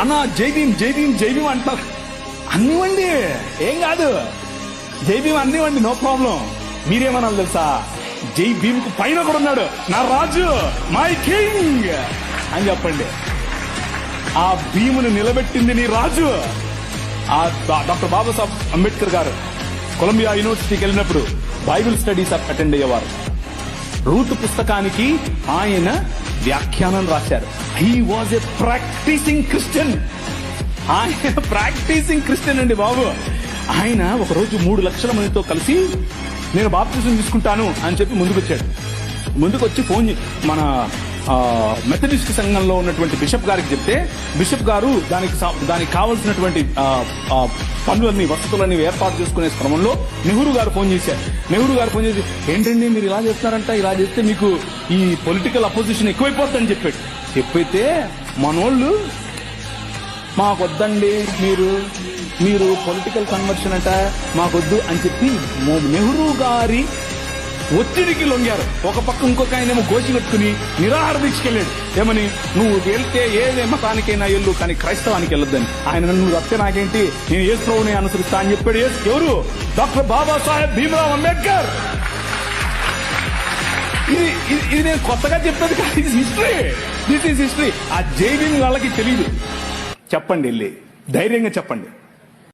అన్న జై భీమ్ జై భీమ్ జై భీమ్ అంటారు. అన్నివ్వండి, ఏం కాదు, జై భీమ్ అన్నివ్వండి, నో ప్రాబ్లం. మీరేమన్నా తెలుసా, జై భీమ్ కు పైన కూడా ఉన్నాడు నా రాజు, మై కింగ్ అని చెప్పండి. ఆ భీముని నిలబెట్టింది నీ రాజు. ఆ డాక్టర్ బాబాసాహెబ్ అంబేద్కర్ గారు కొలంబియా యూనివర్సిటీకి వెళ్ళినప్పుడు బైబిల్ స్టడీస్ అటెండ్ అయ్యేవారు. రూత్ పుస్తకానికి ఆయన వ్యాఖ్యానం రాశారు. He was a practising Christian. ఆయన ప్రాక్టీసింగ్ క్రిస్టియన్ అండి బాబు. ఆయన ఒకరోజు 3 లక్షల మందితో కలిసి నేను బాప్తిజం తీసుకుంటాను అని చెప్పి ముందుకు వచ్చి ఫోన్ మన మెథడిస్ట్ సంఘంలో ఉన్నటువంటి బిషప్ గారికి చెప్తే, బిషప్ గారు దానికి కావాల్సినటువంటి పనులన్నీ వసతులన్నీ ఏర్పాటు చేసుకునే క్రమంలో నెహ్రూ గారు ఫోన్ చేశారు. నెహ్రూ గారు ఫోన్ చేసి, ఏంటండి మీరు ఇలా చేస్తున్నారంట, ఇలా చేస్తే మీకు ఈ పొలిటికల్ అపోజిషన్ ఎక్కువైపోతుందని చెప్పాడు. చెప్పైతే మనోళ్ళు మాకొద్దండి, మీరు పొలిటికల్ కన్వర్షన్ అంట మాకొద్దు అని చెప్పి నెహ్రూ గారి ఒత్తిడికి లొంగారు. ఒక పక్క ఇంకొక ఆయనేమో గోచి కట్టుకుని నిరాహార దీక్షకెళ్ళాడు. ఏమని, నువ్వు వెళ్తే ఏ మతానికైనా వెళ్ళు కానీ క్రైస్తవానికి వెళ్ళొద్దని. ఆయన నువ్వు తప్పితే నాకేంటి, నేను యేసు ప్రభువుని అనుసరిస్తా అని చెప్పాడు. ఎవరు? డాక్టర్ బాబాసాహెబ్ భీమ్రావ్ అంబేద్కర్. ఇది నేను కొత్తగా చెప్పేది కాదు, ఇది హిస్టరీ. This is history. ఆ జై భీమ్ వాళ్ళకి తెలియదు. చెప్పండి, వెళ్ళి ధైర్యంగా చెప్పండి.